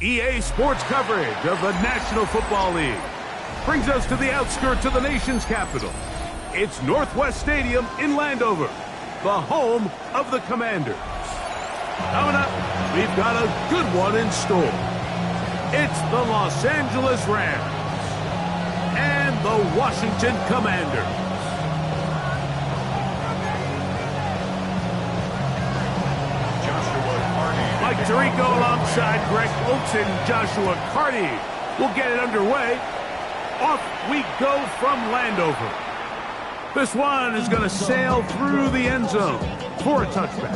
EA Sports coverage of the National Football League brings us to the outskirts of the nation's capital. It's Northwest Stadium in Landover, the home of the Commanders. Coming up, we've got a good one in store. It's the Los Angeles Rams and the Washington Commanders. Mike Tirico alongside Greg Olsen, Joshua Carty will get it underway. Off we go from Landover. This one is going to sail through the end zone for a touchback.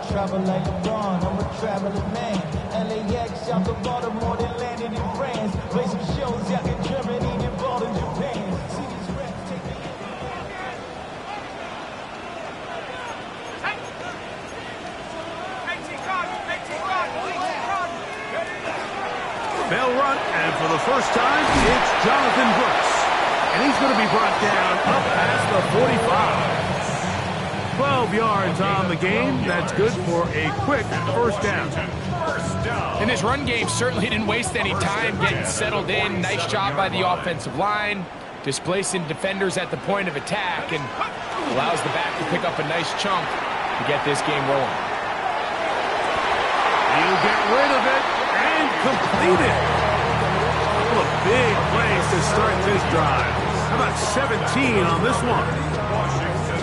Travel like LeBron, I'm a traveling man. LAX out to Baltimore, they landed in France. Play some shows out in Germany, then ball in Japan. See these rats take me. Bell run, and for the first time, it's Jonathan Brooks. And he's going to be brought down up past the 45. 12 yards on the game. That's good for a quick first down. And this run game certainly didn't waste any time getting settled in. Nice job by the offensive line, displacing defenders at the point of attack, and allows the back to pick up a nice chunk to get this game rolling. He'll get rid of it and complete it. Couple of big plays to start this drive. How about 17 on this one?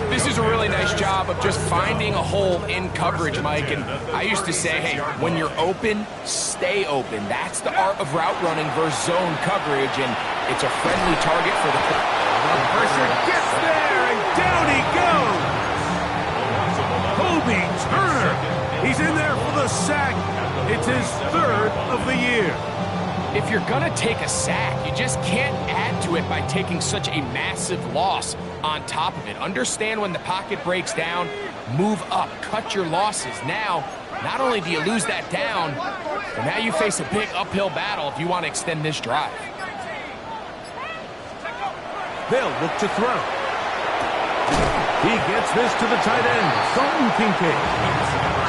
This is a really nice job of just finding a hole in coverage, Mike. And I used to say, hey, when you're open, stay open. That's the art of route running versus zone coverage, and it's a friendly target for the play. The pressure gets there, and down he goes. Kobe Turner. He's in there for the sack. It's his third of the year. If you're going to take a sack, you just can't add to it by taking such a massive loss on top of it. Understand when the pocket breaks down, move up, cut your losses. Now, not only do you lose that down, but now you face a big uphill battle if you want to extend this drive. They'll look to throw. He gets this to the tight end, Dalton Kincaid.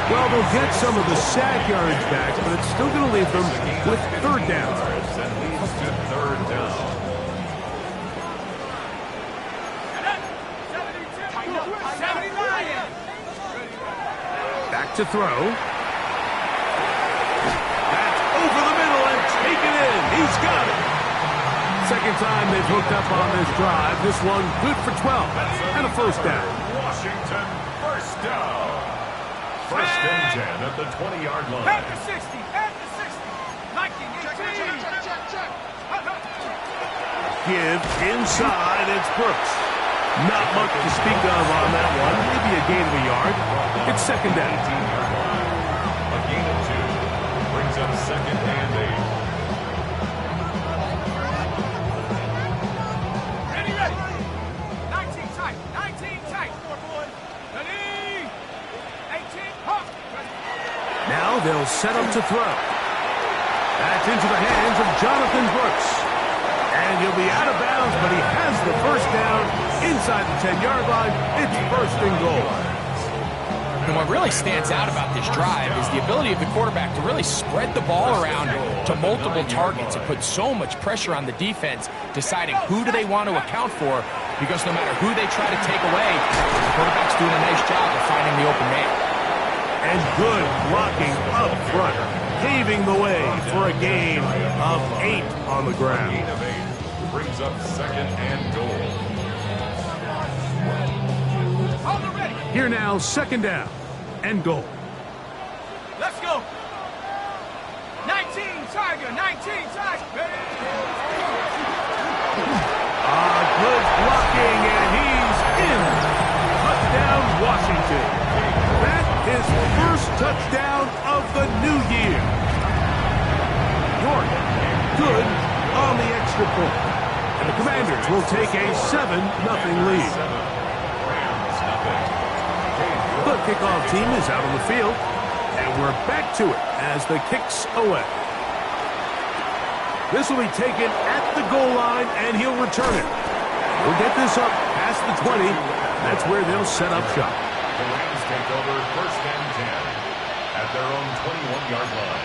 Well, they'll get some of the sack yards back, but it's still going to leave them with third down. Back to throw. That's over the middle and taken in. He's got it. Second time they've hooked up on this drive. This one good for 12 and a first down. Washington, first down. First and 10 at the 20-yard line. At the 60, at the 60. 19, 18. Give inside, it's Brooks. Not much to speak of on that one. Maybe a gain of a yard. It's second down. A gain of 2 brings up second and 8. Ready, ready. 19 tight, 19 tight. Ready. 18, hop. Now they'll set up to throw. That's into the hands of Jonathan Brooks. And he'll be out of bounds, but he has the first down inside the 10-yard line. It's first and goal. And what really stands out about this drive is the ability of the quarterback to really spread the ball around to multiple targets and put so much pressure on the defense, deciding who do they want to account for, because no matter who they try to take away, the quarterback's doing a nice job of finding the open man. And good blocking up front, paving the way for a gain of 8 on the ground. Gain of 8 brings up second and goal. Here now, second down and goal. Let's go. 19 Tiger, 19 Tiger. Good blocking, and he's in. Touchdown, Washington. That's his first touchdown of the new year. York, good on the extra point. And the Commanders will take a 7-0 lead. The kickoff team is out on the field, and we're back to it as the kick's away. This will be taken at the goal line, and he'll return it. He'll get this up past the 20. That's where they'll set up shop. The Rams take over 1st and 10 at their own 21-yard line.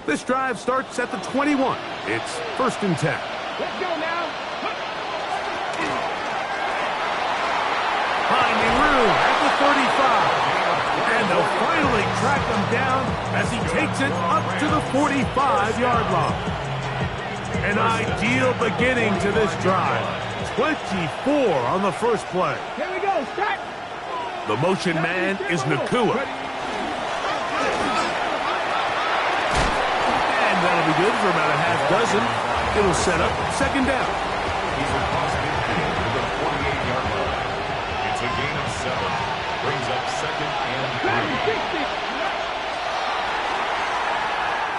This drive starts at the 21. It's 1st and 10. Let's go now. Finding room at the 35. And they'll finally track him down as he takes it up to the 45-yard line. An ideal beginning to this drive. 24 on the first play. Here we go. Start. The motion man is Nacua. And that'll be good for about a half dozen. It'll set up 2nd down. He's across midfield to the 48-yard line. It's a gain of 7. Brings up 2nd and 3.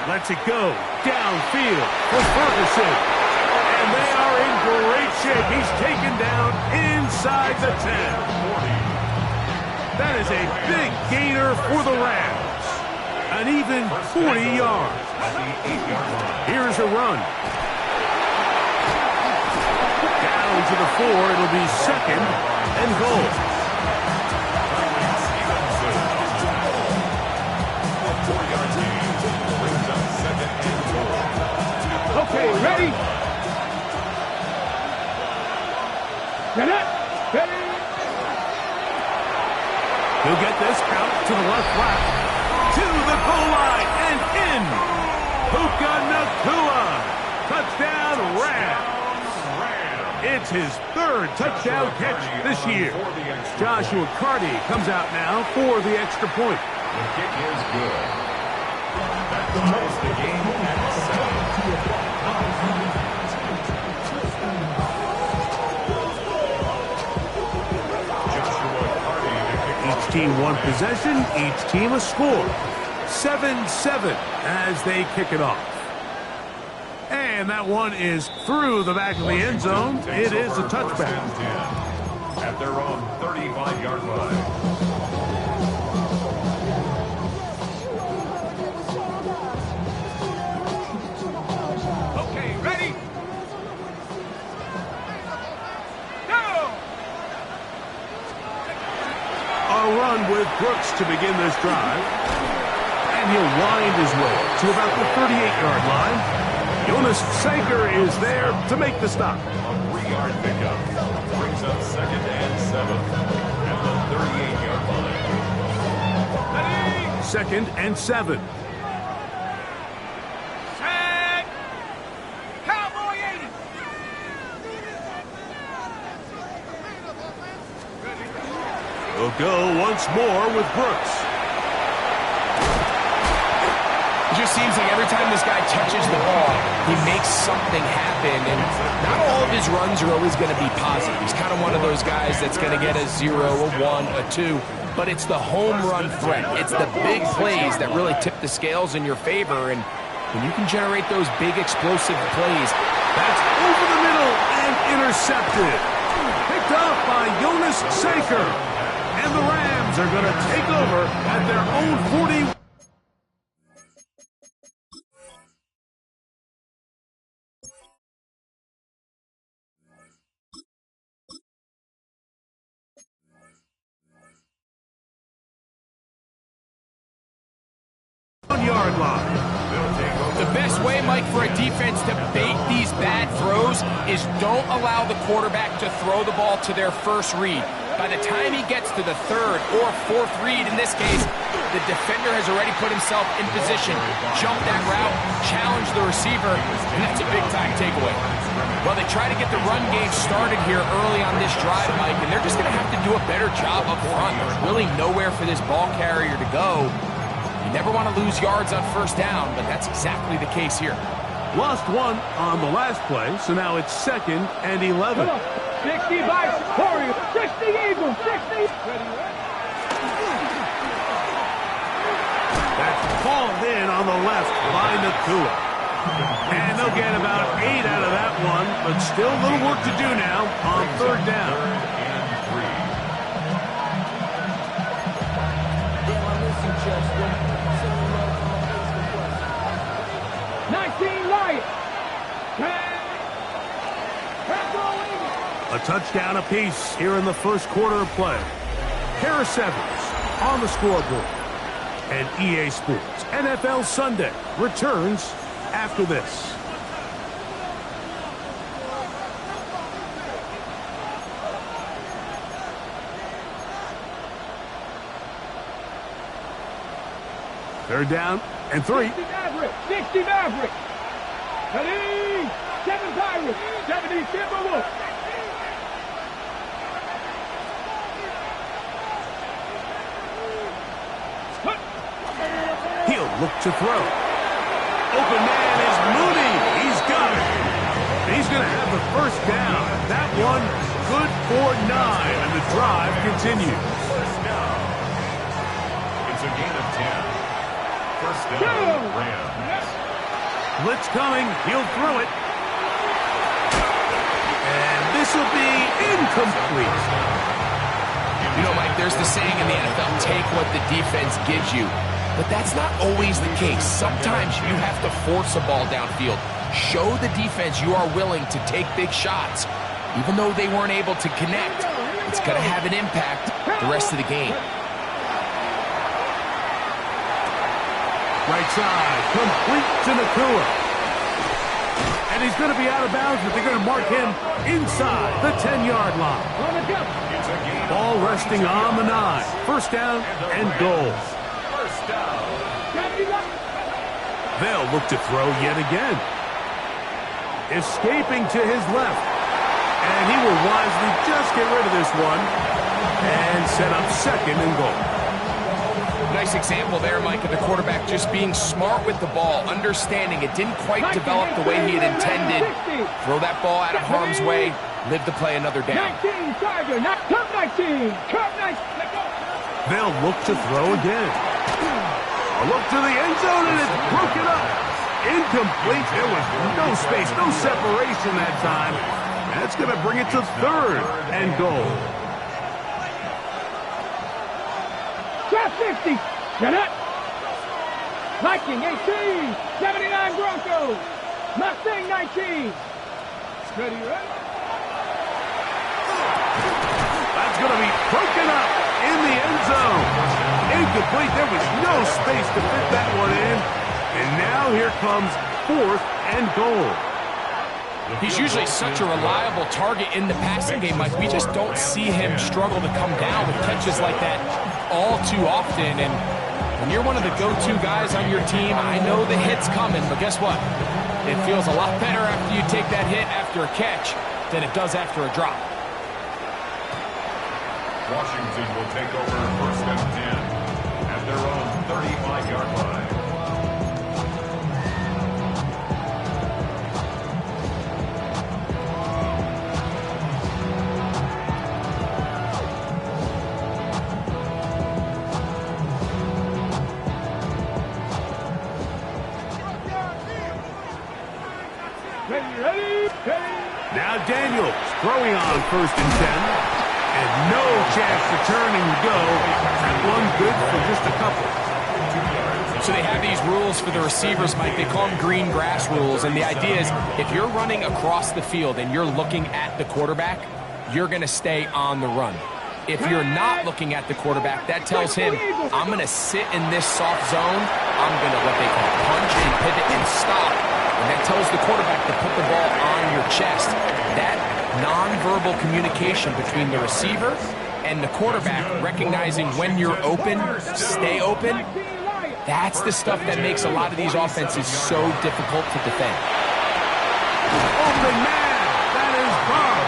Lets it go downfield for Ferguson. And they are in great shape. He's taken down inside the 10. That is a big gainer for the Rams. An even 40 yards. Here's a run. Down to the 4. It'll be 2nd and goal. Okay, ready? Ready? He'll get this out to the left flat. To the goal line and in. Puka Nacua. Touchdown Rams. It's his 3rd touchdown catch this year. Joshua Carty comes out now for the extra point. The kick is good. That ties the game at 7. Each team one possession, each team a score. 7-7 as they kick it off. And that one is through the back of the end zone. It is a touchback. At their own 35-yard line. With Brooks to begin this drive. And he'll wind his way to about the 38-yard line. Jonas Saker is there to make the stop. A 3-yard pickup. Brings up 2nd and 7 at the 38-yard line. 2nd and 7. Set. Cowboy 80. We'll go once more with Brooks. It just seems like every time this guy touches the ball, he makes something happen, and not all of his runs are always going to be positive. He's kind of one of those guys that's going to get a 0, a 1, a 2, but it's the home run threat. It's the big plays that really tip the scales in your favor, and when you can generate those big explosive plays. That's over the middle and intercepted. Picked up by Jonas Saker. And the Rams are going to take over at their own 40. Yard line. The best way, Mike, for a defense to bait these bad throws is don't allow the quarterback to throw the ball to their first read. By the time he gets to the 3rd or 4th read, in this case, the defender has already put himself in position, jump that route, challenge the receiver, and that's a big-time takeaway. Well, they try to get the run game started here early on this drive, Mike, and they're just going to have to do a better job up front. There's really nowhere for this ball carrier to go. You never want to lose yards on 1st down, but that's exactly the case here. Lost 1 on the last play, so now it's 2nd and 11. 60 by Warriors. 60 Eagles. 60. That's called in on the left by Nacua. And they'll get about 8 out of that one, but still a little work to do now on 3rd down. A touchdown apiece here in the first quarter of play. Harris Evans on the scoreboard. And EA Sports NFL Sunday returns after this. Third down and 3. 60 Maverick. Ready? 7 Pirates. 70 Timberwolves. He'll look to throw. Open man is Mooney. He's got it. He's going to have the first down. That one good for 9, and the drive continues. First down. It's a gain of 10. First down, Rams. Blitz coming. He'll throw it. And this will be incomplete. You know, Mike, there's the saying in the NFL, take what the defense gives you. But that's not always the case. Sometimes you have to force a ball downfield. Show the defense you are willing to take big shots. Even though they weren't able to connect, it's going to have an impact the rest of the game. Right side, complete to Nakua. And he's going to be out of bounds, but they're going to mark him inside the 10-yard line. Ball resting on the 9. First down and goal. First down. They'll look to throw yet again. Escaping to his left. And he will wisely just get rid of this one and set up second and goal. Nice example there, Mike, of the quarterback just being smart with the ball, understanding it didn't quite develop the way he had intended. Throw that ball out of harm's way, live to play another down. 19, Tiger, not Cup 19. Cup 19. They'll look to throw again. A look to the end zone, and it's broken up. Incomplete. There was no space, no separation that time. That's going to bring it to third and goal. Trap 50. Get it. Viking 18. 79 Broncos. Mustang 19. Ready, ready? That's going to be broken up in the end zone. Incomplete. There was no space to fit that one in. And now here comes fourth and goal. He's usually such a reliable target in the passing game, Mike. We just don't see him struggle to come down with catches like that all too often. And when you're one of the go-to guys on your team, I know the hit's coming, but guess what? It feels a lot better after you take that hit after a catch than it does after a drop. Washington will take over first and 10 at their own 35-yard line. Now Daniels throwing on first and 10. And no chance to turn and go. That one good for just a couple. So they have these rules for the receivers, Mike. They call them green grass rules. And the idea is if you're running across the field and you're looking at the quarterback, you're going to stay on the run. If you're not looking at the quarterback, that tells him, I'm going to sit in this soft zone. I'm going to what they call punch and pivot and stop. And that tells the quarterback to put the ball on your chest. That nonverbal communication between the receiver and the quarterback, recognizing when you're open, stay open, that's the stuff that makes a lot of these offenses so difficult to defend. Open man, that is Bob.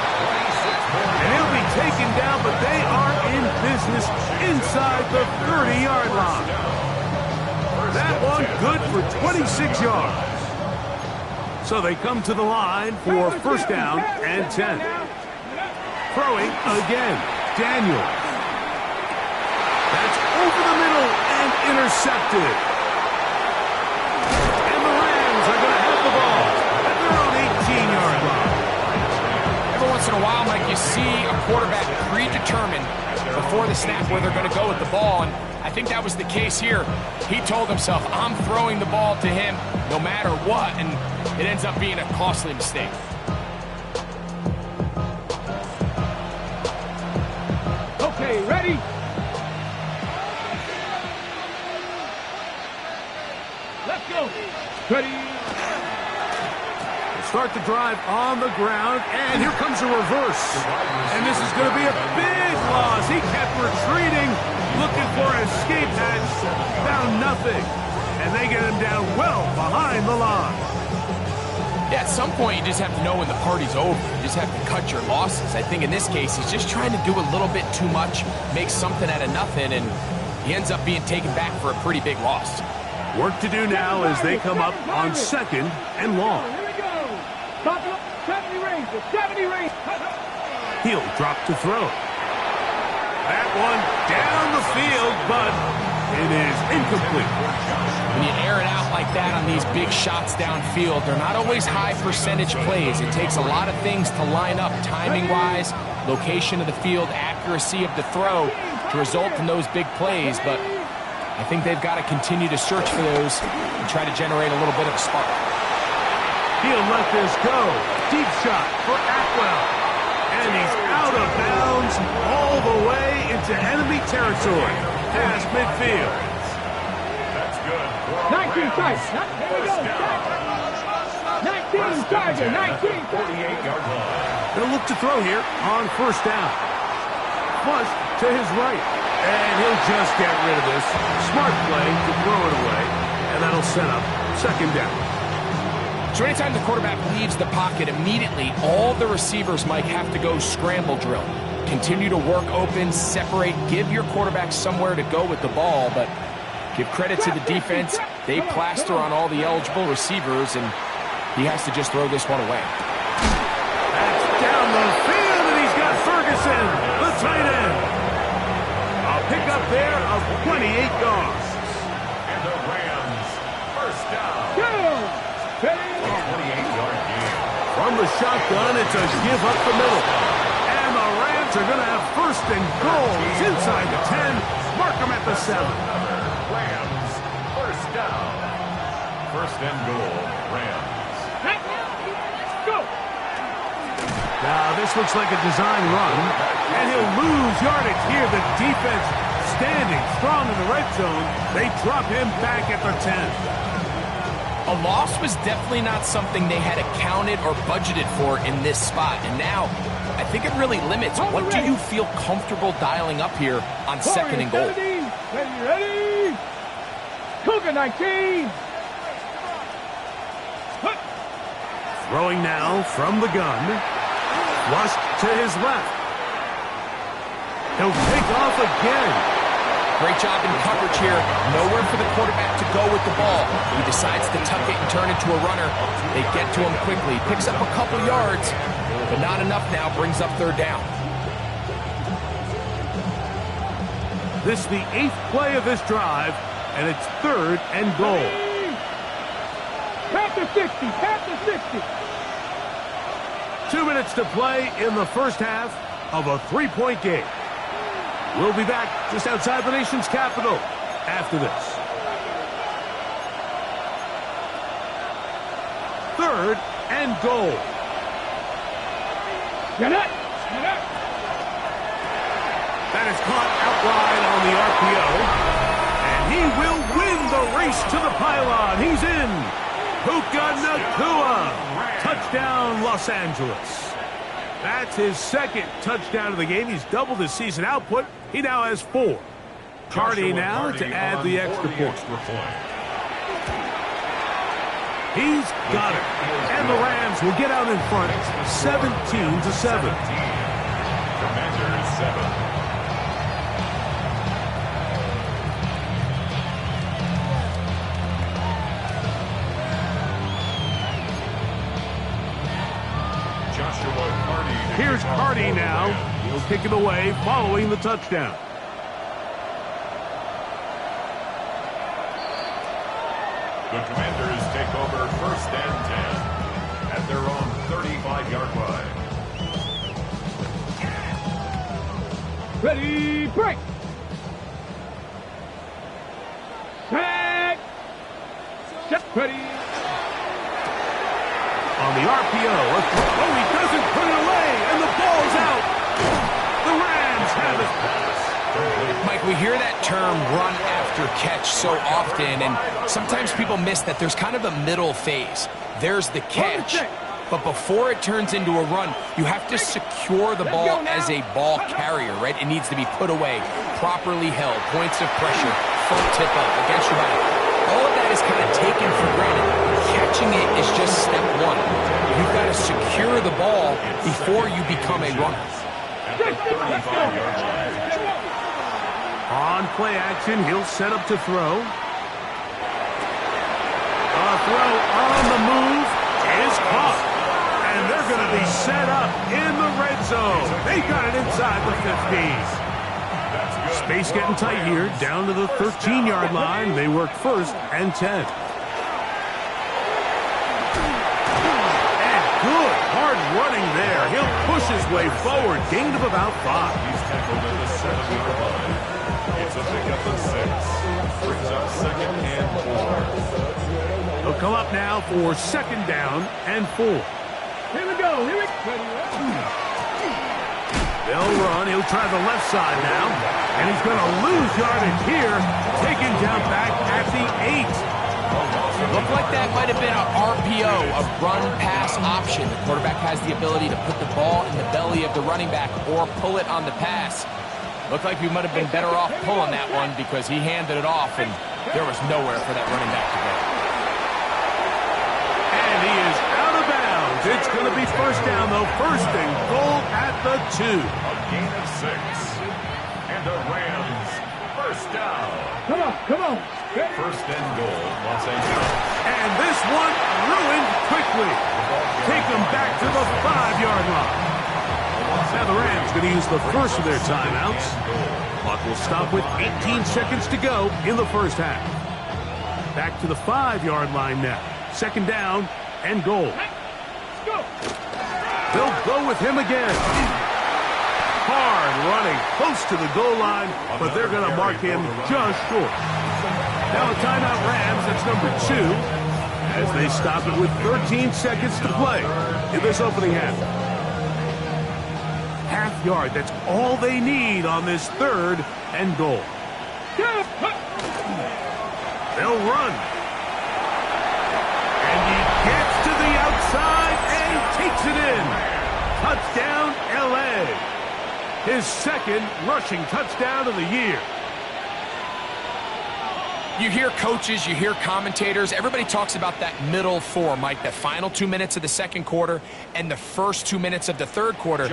And he'll be taken down, but they are in business inside the 30-yard line. That one good for 26 yards. So they come to the line for first down and 10. Throwing again, Daniels. That's over the middle and intercepted. And the Rams are going to have the ball at their own 18-yard line. Every once in a while, Mike, you see a quarterback predetermined before the snap where they're going to go with the ball, and I think that was the case here. He told himself, I'm throwing the ball to him no matter what, and it ends up being a costly mistake. ready? Let's go. Ready. Start the drive on the ground, and here comes a reverse. And this is going to be a big loss. He kept retreating, looking for an escape hatch, found nothing. And they get him down well behind the line. Yeah, at some point, you just have to know when the party's over. You just have to cut your losses. I think in this case, he's just trying to do a little bit too much, make something out of nothing, and he ends up being taken back for a pretty big loss. Work to do now as they come up on 2nd and long. Here we go. Top it up. 70 range. 70 range. He'll drop to throw. That one down the field, but it is incomplete. When you air it out like that on these big shots downfield, they're not always high percentage plays. It takes a lot of things to line up timing-wise, location of the field, accuracy of the throw to result in those big plays, but I think they've got to continue to search for those and try to generate a little bit of a spark. He'll let this go. Deep shot for Atwell. And he's out of bounds all the way into enemy territory, past midfield. That's good. 19 tight. Here we go. 19 target. 19. 48-yard line. They'll look to throw here on 1st down. Flush to his right. And he'll just get rid of this. Smart play to throw it away. And that'll set up 2nd down. So anytime the quarterback leaves the pocket, immediately all the receivers might have to go scramble drill. Continue to work open, separate, give your quarterback somewhere to go with the ball, but give credit to the defense. They plaster on all the eligible receivers, and he has to just throw this one away. That's down the field, and he's got Ferguson, the tight end. A pickup there of 28 yards. And the Rams, 1st down. Go. Ready. 28-yard gain. From the shotgun, it's a give up the middle. And the Rams are going to have 1st and goal. He's inside the 10. Mark him at the 7. Rams, 1st down. 1st and goal, Rams. Go. Now, this looks like a design run. And he'll lose yardage here. The defense standing strong in the red zone. They drop him back at the 10. A loss was definitely not something they had accounted or budgeted for in this spot. And now, I think it really limits what do you feel comfortable dialing up here on 2nd and goal. Ready. Cougar 19. Throwing now from the gun. Flushed to his left. He'll take off again. Great job in coverage here. Nowhere for the quarterback to go with the ball. He decides to tuck it and turn it to a runner. They get to him quickly. Picks up a couple yards, but not enough now. Brings up 3rd down. This is the 8th play of this drive, and it's 3rd and goal. Past the 60. Past the 60. 2 minutes to play in the 1st half of a 3-point game. We'll be back just outside the nation's capital after this. 3rd and goal. Get it. That is caught out wide on the RPO. And he will win the race to the pylon. He's in. Puka Nacua. Touchdown, Los Angeles. That's his 2nd touchdown of the game. He's doubled his season output. He now has 4. Cardi now to add the extra point. He's got it. And the Rams will get out in front 17-7. Commanders 7. Here's Cardi now. He'll kick it away following the touchdown. The Commanders take over 1st and 10 at their own 35-yard line. Ready, break. Set. Set, ready. On the RPO, he doesn't put it away, and the ball's out. The Rams have it. hear that term run after catch so often, and sometimes people miss that there's kind of a middle phase. There's the catch, but before it turns into a run, you have to secure the ball as a ball carrier, right? It needs to be put away, properly held, points of pressure, full tip up against your body. All of that is kind of taken for granted. Catching it is just step one. You've got to secure the ball before you become a runner. On play action, he'll set up to throw. A throw on the move is caught. And they're going to be set up in the red zone. They got it inside the 15. Space getting tight here, down to the 13-yard line. They work first and 10. And good, hard running there. He'll push his way forward, gain of about 5. He's tackled at the 7-yard line. It's a pickup of 6. Brings up second and 4. They'll come up now for second down and 4. Here we go. They'll run. He'll try the left side now. And he's going to lose yardage here. Taken down back at the 8. Looked like that might have been an RPO, a run-pass option. The quarterback has the ability to put the ball in the belly of the running back or pull it on the pass. Looked like we might have been better off pulling that one because he handed it off, and there was nowhere for that running back to go. And he is out of bounds. It's going to be first down, though. First and goal at the 2. A gain of 6. And the Rams, first down. Come on. First and goal, Los Angeles. And this one ruined quickly. Take them back to the 5-yard line. Now the Rams going to use the first of their timeouts. Clock will stop with 18 seconds to go in the first half. Back to the 5-yard line now. Second down and goal. They'll go with him again. Hard running close to the goal line, but they're going to mark him just short. Now a timeout Rams, that's number 2, as they stop it with 13 seconds to play in this opening half. Half yard, that's all they need on this third and goal. They'll run. And he gets to the outside and takes it in. Touchdown, L.A. His second rushing touchdown of the year. You hear coaches, you hear commentators, everybody talks about that middle 4, Mike, the final 2 minutes of the second quarter and the first 2 minutes of the third quarter.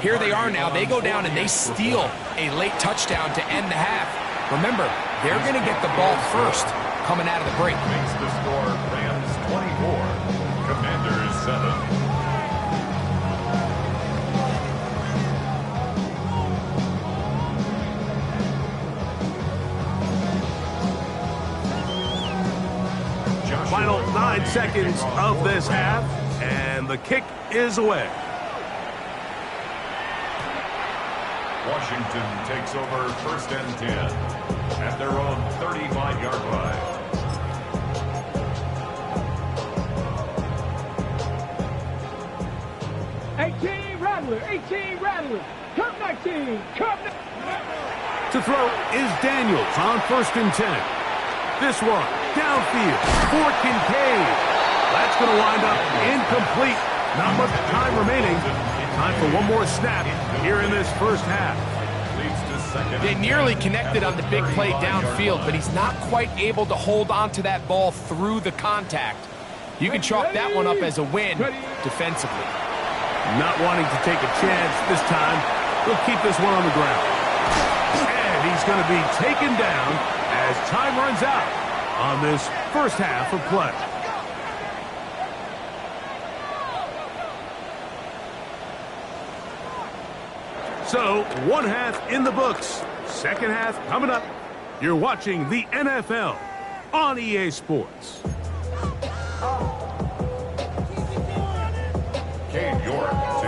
Here they are now. They go down and they steal a late touchdown to end the half. Remember, they're going to get the ball first coming out of the break. Makes the score Rams 24, Commanders 7. Final 9 seconds of this half, and the kick is away. Washington takes over first and 10 at their own 35-yard line. Eighteen Rattler. Come 19. To throw is Daniels on first and 10. This one, downfield, for Kincaid. That's going to wind up incomplete. Not much time remaining. Time for one more snap here in this first half. They nearly connected on the big play downfield, but he's not quite able to hold on to that ball through the contact. You can chalk that one up as a win defensively. Not wanting to take a chance this time. He'll keep this one on the ground. And he's going to be taken down as time runs out on this first half of play. So, one half in the books. Second half coming up. You're watching the NFL on EA Sports.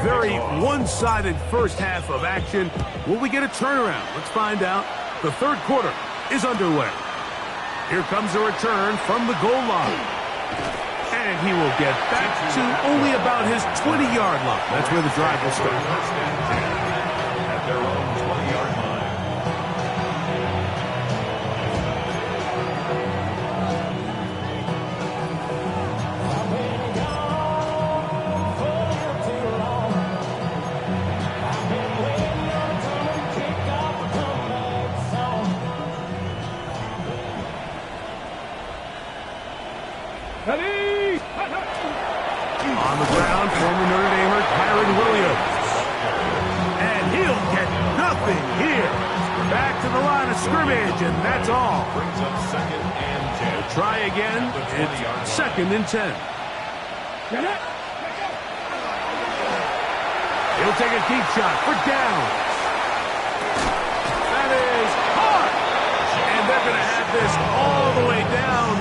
Very one-sided first half of action. Will we get a turnaround? Let's find out. The third quarter is underway. Here comes a return from the goal line. And he will get back to only about his 20-yard line. That's where the drive will start. At their own 20-yard line. nothing here. Back to the line of scrimmage, and that's all. Brings up second and 10. Try again. It's second and 10. He'll take a deep shot for down. That is hard. And they're going to have this all the way down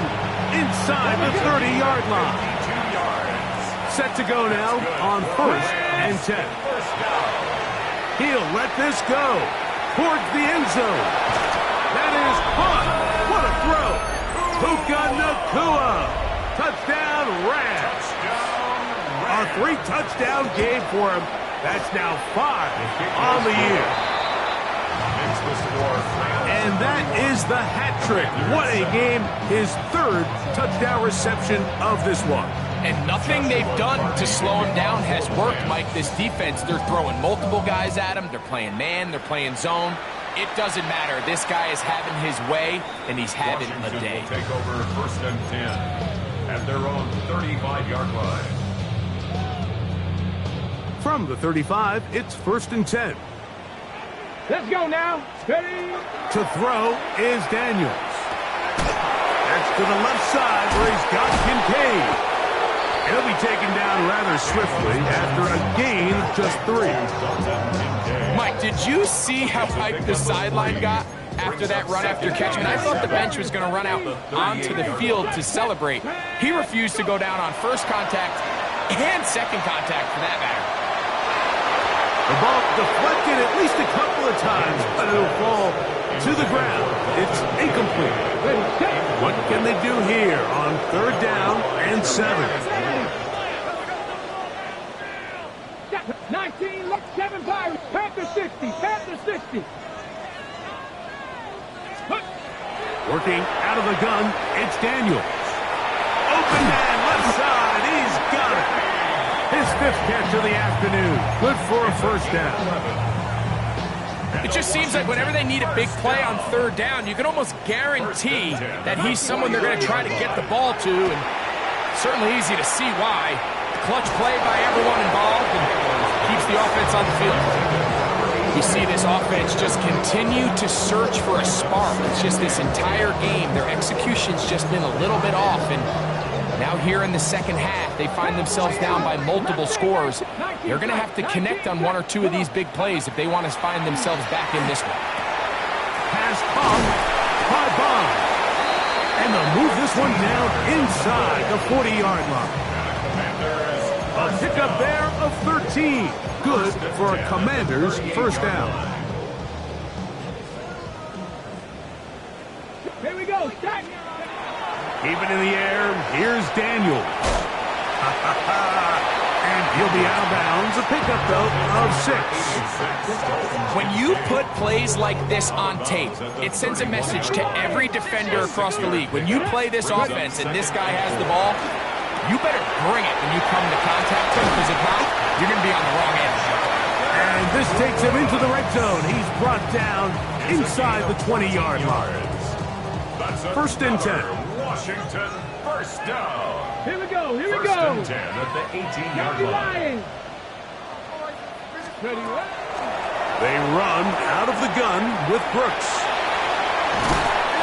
inside the 30-yard line. 52 yards. Set to go now on first and 10. He'll let this go towards the end zone. That is caught. What a throw. Puka Nacua. Touchdown, Rams. A 3-touchdown game for him. That's now 5 on the year. And that is the hat trick. What a game. His 3rd touchdown reception of this one. And nothing they've done to slow him down has worked, Mike. This defense, they're throwing multiple guys at him. They're playing man. They're playing zone. It doesn't matter. This guy is having his way, and he's having a day. Take over first and 10 at their own 35-yard line. From the 35, it's first and 10. Let's go now. Ready? To throw is Daniels. That's to the left side where he's got Kincaid. He'll be taken down rather swiftly after a gain of just 3. Mike, did you see how hyped the sideline got after that run after catch? I thought the bench was going to run out onto the field to celebrate. He refused to go down on first contact and second contact for that matter. The ball deflected at least a couple of times, but it'll fall to the ground. It's incomplete. What can they do here on 3rd down and 7? 19, look, 7 Pirates. Panther 60, Panther 60. Working out of the gun, it's Daniels. Open man, left side, he's got it. His 5th catch of the afternoon. Good for a first down. It just seems like whenever they need a big play on 3rd down, you can almost guarantee that he's someone they're going to try to get the ball to, and certainly easy to see why. Clutch play by everyone involved and keeps the offense on the field. You see this offense just continue to search for a spark. It's just this entire game, their execution's just been a little bit off, and now here in the second half, they find themselves down by multiple scores. They're going to have to connect on 1 or 2 of these big plays if they want to find themselves back in this one. Pass come by Bond. And they'll move this one down inside the 40-yard line. A pickup there of 13. Good for a Commander's first down. Here we go. Start. Keep it in the air. Here's Daniels. And he'll be out of bounds. A pickup, though, of 6. When you put plays like this on tape, it sends a message to every defender across the league. When you play this offense and this guy has the ball, you better bring it when you come to contact him, because if not, you're going to be on the wrong end. And this takes him into the red zone. He's brought down inside the 20-yard line. First and 10. Washington, first down. Here we go. Here we First go. and 10 at the 18-yard Happy line. Lions. Ready, what? They run out of the gun with Brooks.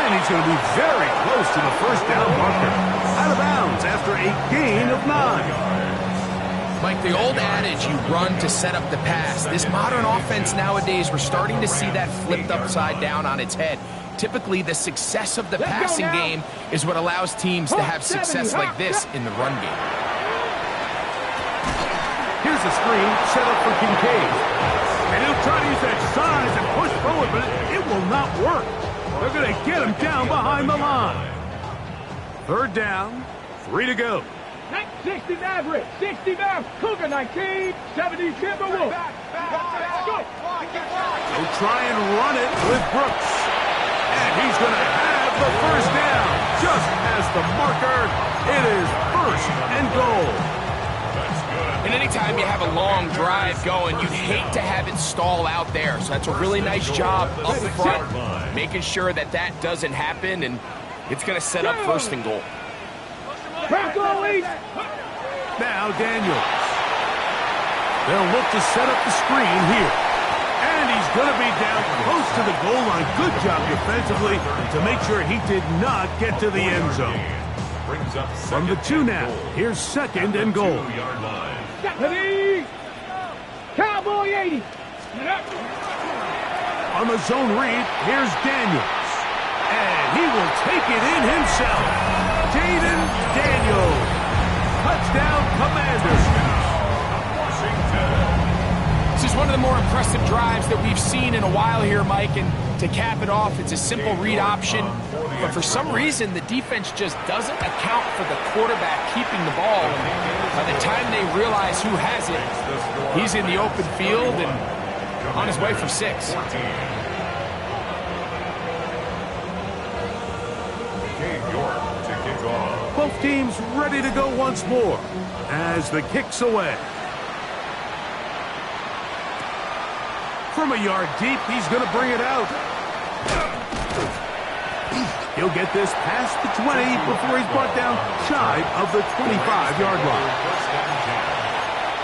And he's going to be very close to the first down marker. Out of bounds after a gain of 9. Mike, the old adage, you run to set up the pass. This modern offense nowadays, we're starting to see that flipped upside down on its head. Typically, the success of the passing game is what allows teams to have success like this in the run game. Here's a screen set up for Kincaid. And he'll try to use that size and push forward, but it will not work. They're going to get him down behind the line. 3rd down, 3 to go. 60 Maverick, 60 Maverick, Cougar 19, 70 Timberwolves. They'll try and run it with Brooks. And he's going to have the first down. Just past the marker, it is 1st and goal. And anytime you have a long drive going, you'd hate to have it stall out there. So that's a really nice job up front, making sure that that doesn't happen, and it's going to set up 1st and goal. Now Daniels. They'll look to set up the screen here. And he's going to be down close to the goal line. Good job defensively to make sure he did not get to the end zone. Brings up From the 2 now, here's 2nd and goal. 2-yard line. Ready? Cowboy 80. On the zone read, here's Daniels. And he will take it in himself. Jaden Daniels. Touchdown, Commanders. This is one of the more impressive drives that we've seen in a while here, Mike, and to cap it off, it's a simple read option, but for some reason, the defense just doesn't account for the quarterback keeping the ball, and by the time they realize who has it, he's in the open field and on his way for 6. Gabe York to kick off. Both teams ready to go once more as the kick's away. From a yard deep, he's going to bring it out. He'll get this past the 20 before he's brought down shy of the 25-yard line.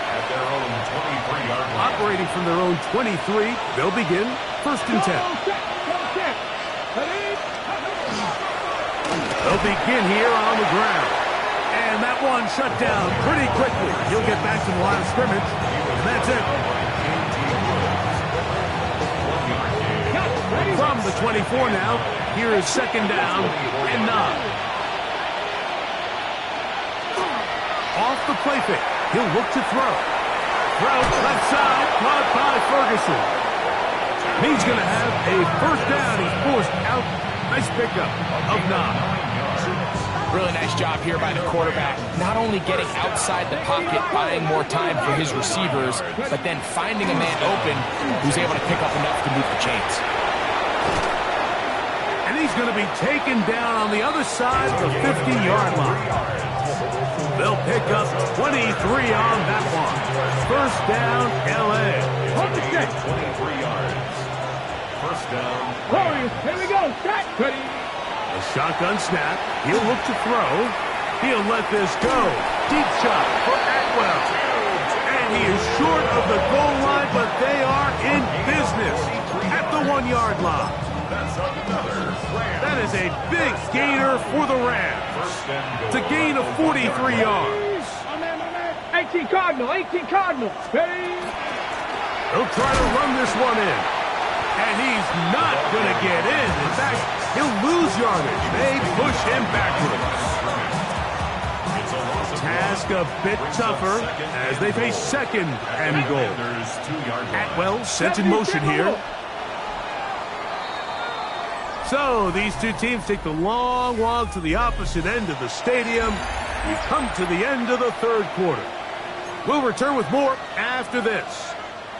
At their own 23-yard line. Operating from their own 23, they'll begin 1st and 10. They'll begin here on the ground. And that one shut down pretty quickly. He'll get back to the line of scrimmage, and that's it. From the 24 now, here is 2nd down and 9. Off the play fake, he'll look to throw. Throw left side, caught by Ferguson. He's going to have a 1st down. He's forced out. Nice pickup of 9. Really nice job here by the quarterback, not only getting outside the pocket, buying more time for his receivers, but then finding a man open who's able to pick up enough to move the chains. And he's going to be taken down on the other side of the 50-yard line. They'll pick up 23 on that one. 1st down, L.A. 23 yards. 1st down. Warriors, here we go. Set. Ready? A shotgun snap. He'll look to throw. He'll let this go. Deep shot for Atwell. And he is short of the goal line, but they are in business at the 1-yard line. That is a big gainer for the Rams. It's a gain of 43 yards. 18 Cardinal, 18 Cardinal. Ready? He'll try to run this one in. And he's not going to get in. In fact, he'll lose yardage. They push him backwards. Task a bit tougher as they face 2nd and goal. Atwell sent in motion here. So these two teams take the long walk to the opposite end of the stadium. We come to the end of the 3rd quarter. We'll return with more after this.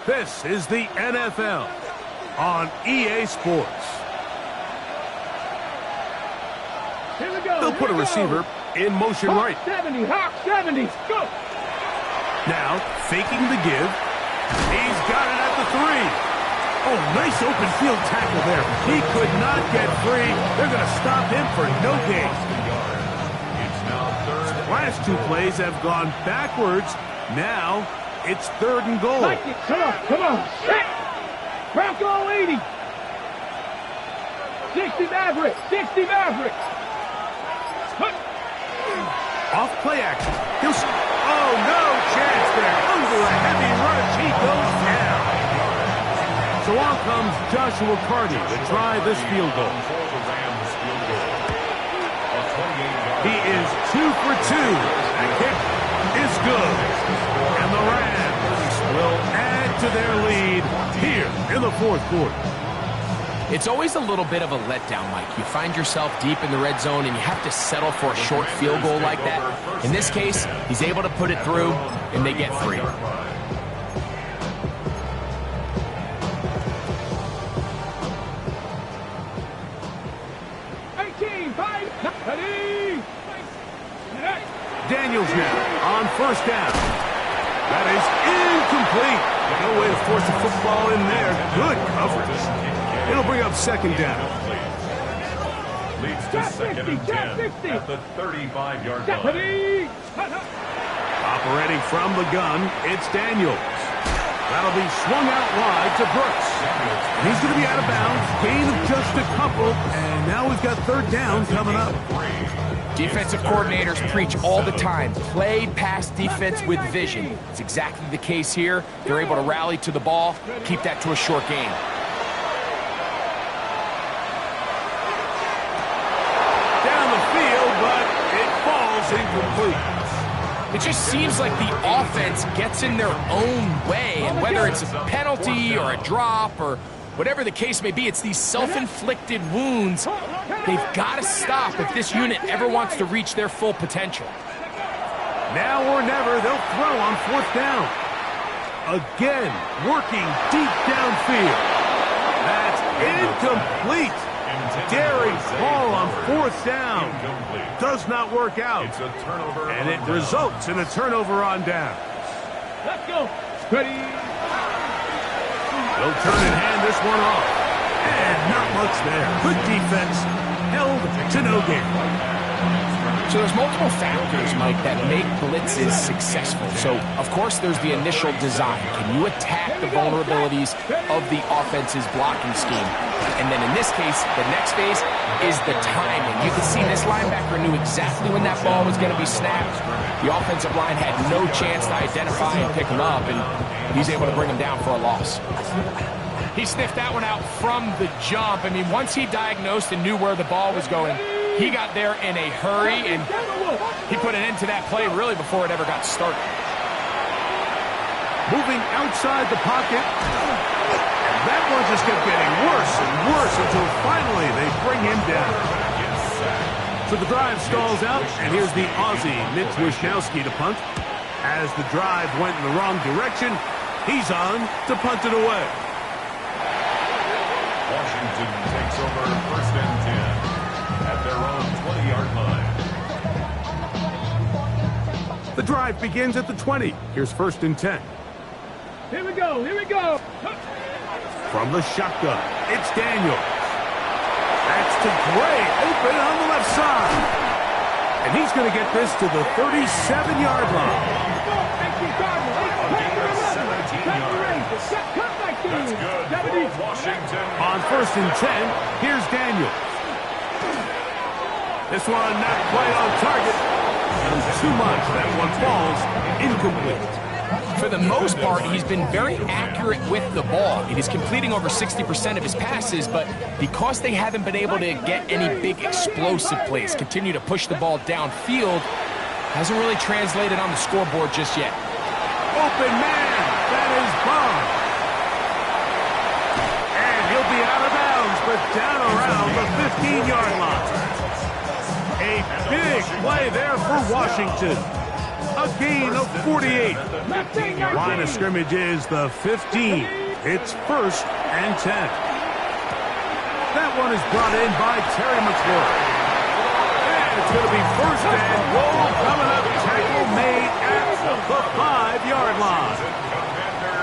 This is the NFL on EA Sports. Here we go. They'll put a receiver in motion right. 70, Hawk 70. Go. Now, faking the give. He's got it at the 3. Oh, nice open field tackle there. He could not get free. They're going to stop him for no gain. Last 2 plays have gone backwards. Now, it's 3rd and goal. Like it. Come on. Set. Bronco 80. 60 Mavericks. 60 Mavericks. Off play action. Oh, no chance there. Under a heavy rush, he goes down. So on comes Joshua Carty to try this field goal. He is 2 for 2. That kick is good. And the Rams will add to their lead here in the 4th quarter. It's always a little bit of a letdown, Mike. You find yourself deep in the red zone and you have to settle for a short field goal like that. In this case, he's able to put it through and they get free. Daniels now on 1st down. That is incomplete. No way to force the football in there. Good coverage. It'll bring up 2nd down. Leads to 2nd and 10 at the 35-yard line. Operating from the gun, it's Daniels. That'll be swung out wide to Brooks. And he's going to be out of bounds. Gain of just a couple. And now we've got third down coming up. Defensive coordinators preach all the time, play pass defense with vision. It's exactly the case here. They're able to rally to the ball, keep that to a short gain. Down the field, but it falls incomplete. It just seems like the offense gets in their own way, and whether it's a penalty or a drop or whatever the case may be, it's these self-inflicted wounds. They've got to stop if this unit ever wants to reach their full potential. Now or never, they'll throw on fourth down. Again, working deep downfield. That's incomplete. Daring ball on fourth down. Does not work out. It's a turnover. And it results in a turnover on down. Let's go. Ready. They'll turn and hand this one off. And not much there. Good defense. Held to no gain. So there's multiple factors, Mike, that make blitzes successful. So, of course, there's the initial design. Can you attack the vulnerabilities of the offense's blocking scheme? And then in this case, the next phase is the timing. You can see this linebacker knew exactly when that ball was going to be snapped. The offensive line had no chance to identify and pick him up, and he's able to bring him down for a loss. He sniffed that one out from the jump. I mean, once he diagnosed and knew where the ball was going, he got there in a hurry, and he put an end to that play really before it ever got started. Moving outside the pocket. And that one just kept getting worse and worse until finally they bring him down. So the drive stalls out, and here's the Aussie, Mitch Wishnowsky, to punt. As the drive went in the wrong direction, he's on to punt it away. Washington takes over first and 10 at their own 20-yard line. The drive begins at the 20. Here's first and 10. Here we go. Here we go. From the shotgun, it's Daniels. That's to Gray, open on the left side. And he's going to get this to the 37-yard line. That's good for Washington. On first and 10, here's Daniels. This one not quite on target. Too much. That one falls incomplete. For the most part, he's been very accurate with the ball. He's completing over 60% of his passes, but because they haven't been able to get any big explosive plays, continue to push the ball downfield, hasn't really translated on the scoreboard just yet. Open man. That is Bond. And he'll be out of bounds, but down around the 15-yard line. A big play there for Washington. A gain of 48. Line of scrimmage is the 15. It's first and 10. That one is brought in by Terry McLaurin. And it's going to be first and goal coming up. Tackle made at the 5-yard line.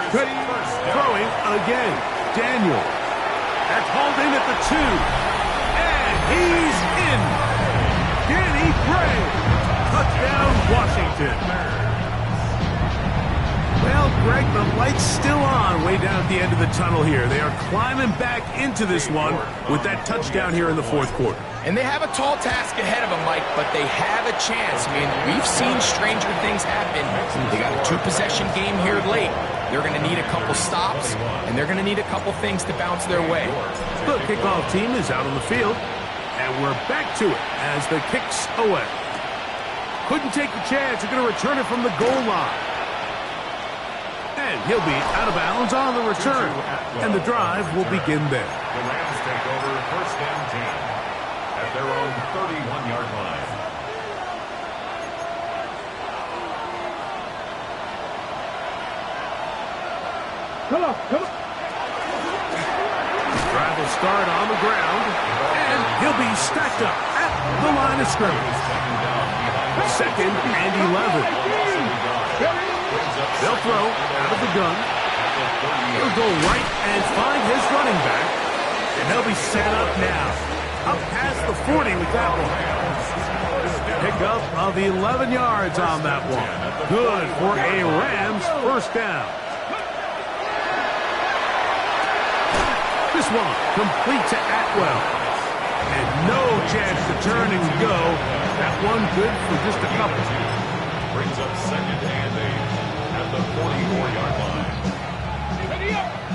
Throwing again. Daniel. That's hauled in at the 2. And he's in. Danny Gray. Touchdown, Washington. Well, Greg, the light's still on way down at the end of the tunnel here. They are climbing back into this one with that touchdown here in the fourth quarter. And they have a tall task ahead of them, Mike, but they have a chance. I mean, we've seen stranger things happen. They got a 2-possession game here late. They're going to need a couple stops, and they're going to need a couple things to bounce their way. The kickoff team is out on the field, and we're back to it as the kick's away. Couldn't take the chance. They're going to return it from the goal line. And he'll be out of bounds on the return. And the drive will begin there. The Rams take over first and 10 at their own 31-yard line. Come on, come on. Drive will start on the ground. And he'll be stacked up at the line of scrimmage. Second and 11. They'll throw out of the gun. He'll go right and find his running back. And they'll be set up now. Up past the 40 with that one. Pickup of 11 yards on that one. Good for a Rams first down. This one complete to Atwell. And no chance to turn and go. That one good for just a couple. Brings up second and 8 at the 44-yard line.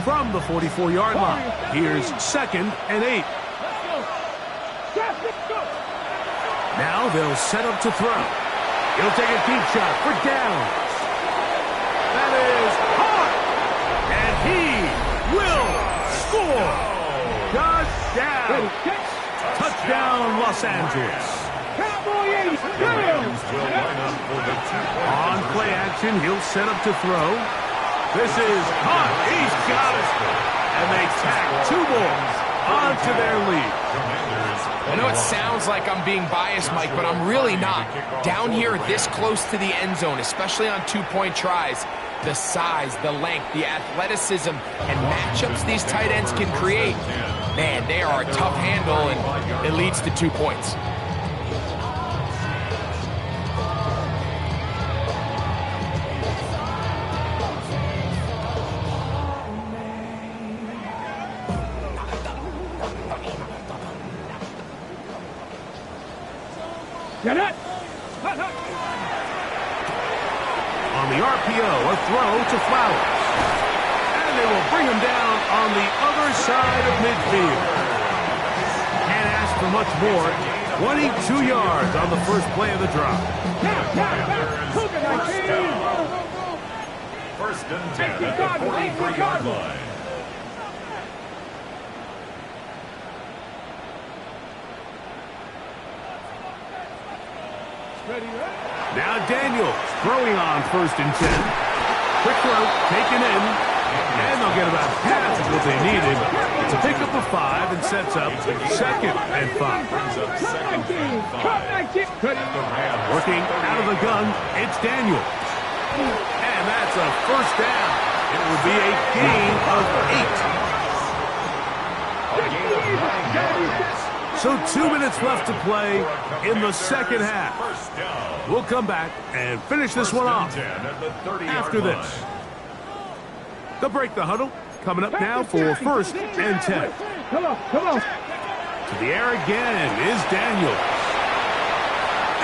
From the 44-yard line, here's second and 8. Now they'll set up to throw. He'll take a deep shot for downs. That is hard. And he will score. Touchdown. Touchdown, Los Angeles. On play action, he'll set up to throw. This is hot. He's got it. And they tack 2 more onto their lead. I know it sounds like I'm being biased, Mike, but I'm really not. Down here this close to the end zone, especially on 2-point tries, the size, the length, the athleticism, and matchups these tight ends can create, man, they are a tough handle, and it leads to 2 points. On the RPO, a throw to Flowers. And they will bring him down on the other side of midfield. Can't ask for much more. 22 yards on the first play of the drive. First and 10 at the 43-yard line. Now Daniels throwing on first and 10. Quick throw, taken in. And they'll get about half of what they needed. It's a pickup of 5 and sets up second and 5. Working out of the gun, it's Daniels. And that's a first down. It would be a gain of 8. So 2 minutes left to play in the second half. We'll come back and finish this one off after this. They'll break the huddle. Coming up now for first and 10. Come on. To the air again is Daniels.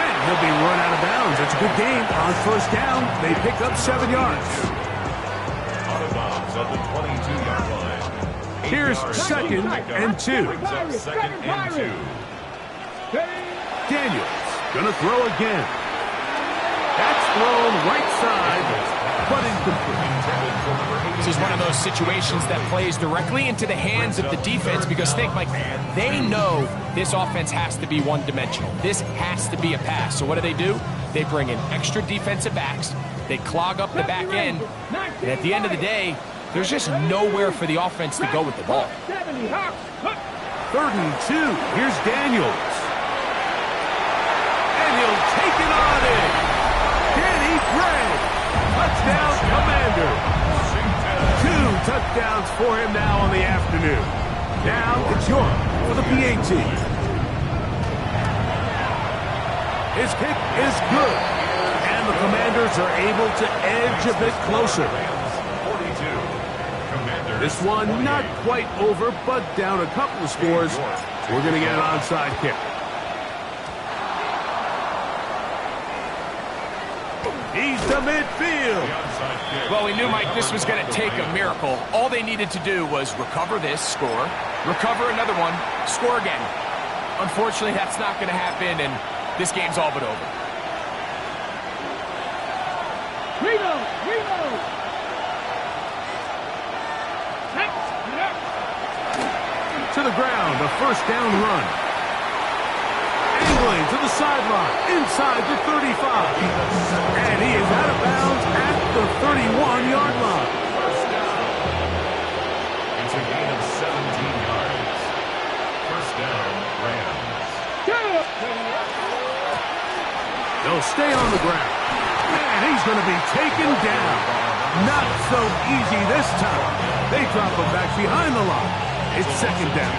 And he'll be run out of bounds. It's a good game on first down. They pick up 7 yards. Out of bounds at the 22-yard line. Here's second and 2. Brings up second and 2. Daniels gonna throw again. That's thrown right side, but incomplete. This is one of those situations that plays directly into the hands of the defense because think, Mike, they know this offense has to be one-dimensional. This has to be a pass. So what do? They bring in extra defensive backs. They clog up the back end. And at the end of the day, there's just nowhere for the offense to go with the ball. 3rd and 2. Here's Daniels. And he'll take it on in. Danny Gray. Touchdown, Commanders. 2 touchdowns for him now on the afternoon. Now it's York for the PAT. His kick is good. And the Commanders are able to edge a bit closer. This one not quite over, but down a couple of scores. We're going to get an onside kick. He's to midfield. Well, we knew, Mike, this was going to take a miracle. All they needed to do was recover this, score, recover another one, score again. Unfortunately, that's not going to happen, and this game's all but over. Reload! To the ground, a first down run. Angling to the sideline, inside the 35. And he is out of bounds at the 31-yard line. It's a gain of 17 yards. First down, Rams. They'll stay on the ground. And he's going to be taken down. Not so easy this time. They drop him back behind the line. It's second down.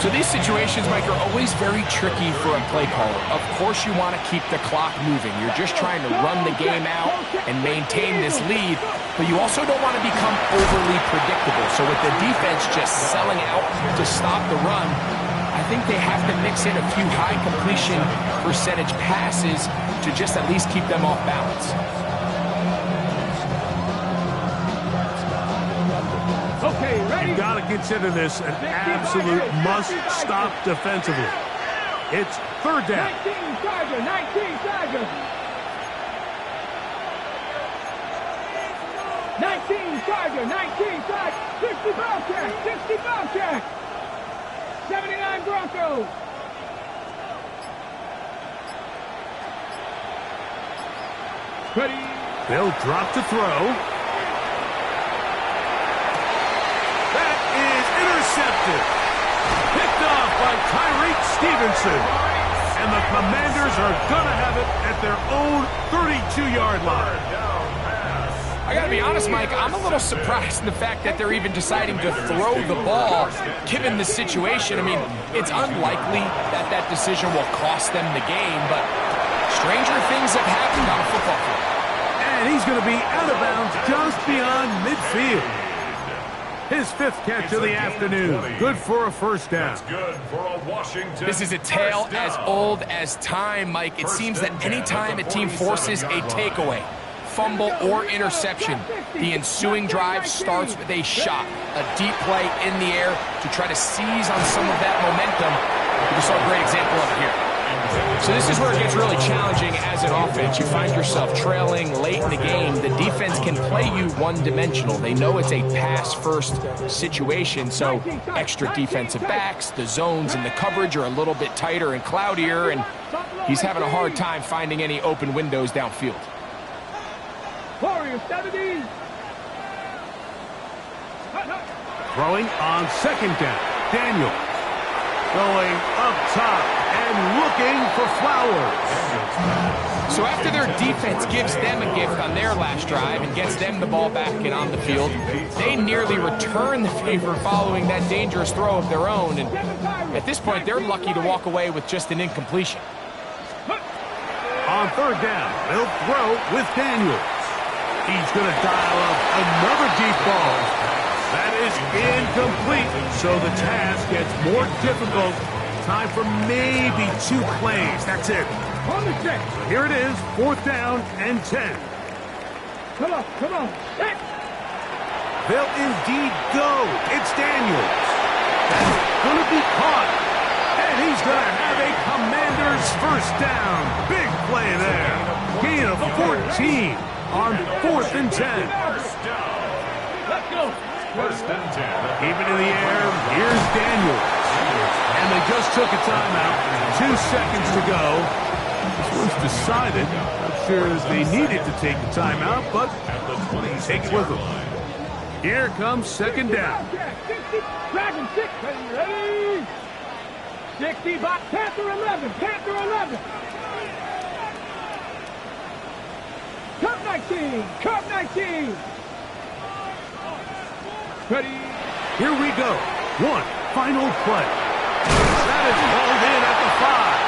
So these situations, Mike, are always very tricky for a play caller. Of course you want to keep the clock moving. You're just trying to run the game out and maintain this lead, but you also don't want to become overly predictable. So with the defense just selling out to stop the run, I think they have to mix in a few high completion percentage passes to just at least keep them off balance. Okay, ready? You've got to consider this an absolute must-stop defensively. It's third down. 19 Charger, 19 Charger. 19 Charger, 19 Charger. 60 Bobcat, 60 Bobcat. 79 Broncos. Ready? They'll drop to throw. That is intercepted. Picked off by Tyreek Stevenson. And the Commanders are going to have it at their own 32-yard line. I got to be honest, Mike, I'm a little surprised in the fact that they're even deciding to throw the ball, given the situation. I mean, it's unlikely that that decision will cost them the game, but stranger things have happened on a football field. And he's going to be out of bounds just beyond midfield. His fifth catch of the afternoon. Good for a first down. Good for a Washington. This is a tale as old as time, Mike. It seems that any time a team forces a takeaway, fumble, or interception, the ensuing drive starts with a shot, a deep play in the air to try to seize on some of that momentum. We saw a great example of it here. So this is where it gets really challenging as an offense. You find yourself trailing late in the game. The defense can play you one-dimensional. They know it's a pass-first situation, so extra defensive backs, the zones and the coverage are a little bit tighter and cloudier, and he's having a hard time finding any open windows downfield. Warriors 70. Throwing on second down. Daniel going up top and looking for Flowers. So after their defense gives them a gift on their last drive and gets them the ball back and on the field, they nearly return the favor following that dangerous throw of their own. And at this point, they're lucky to walk away with just an incompletion. On third down, they'll throw with Daniels. He's going to dial up another deep ball. That is incomplete, so the task gets more difficult. Time for maybe 2 plays. That's it. On the check. Here it is, fourth down and 10. Come on, come on. Hey. They'll indeed go. It's Daniels. That's going to be caught. And he's going to have a Commanders first down. Big play there. Gain of 14 on 4th and 10. Let's go. First and 10. Keep it in the air. Here's Daniels. And they just took a timeout. 2 seconds to go. This was decided. Not sure as they needed to take the timeout, but take it with them. Here comes second down. 60, Dragon 6, ready? 60, Panther 11, Panther 11. Cup 19, Cup 19. Ready? Here we go. One final play. That is hauled in at the 5.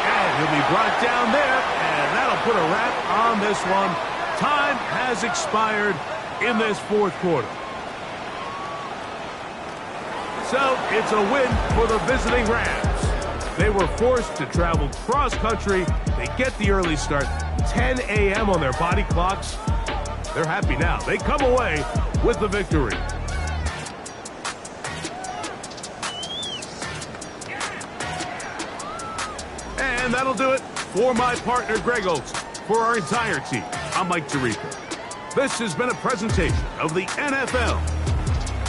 And he'll be brought down there, and that'll put a wrap on this one. Time has expired in this fourth quarter. So it's a win for the visiting Rams. They were forced to travel cross-country. They get the early start, 10 a.m. on their body clocks. They're happy now. They come away with the victory. And that'll do it for my partner, Greg Olson. For our entire team, I'm Mike Tirico. This has been a presentation of the NFL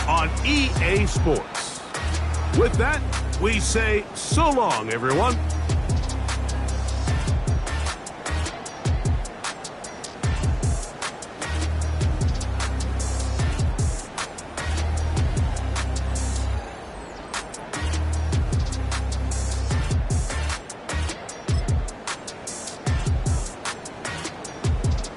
on EA Sports. With that, we say so long, everyone.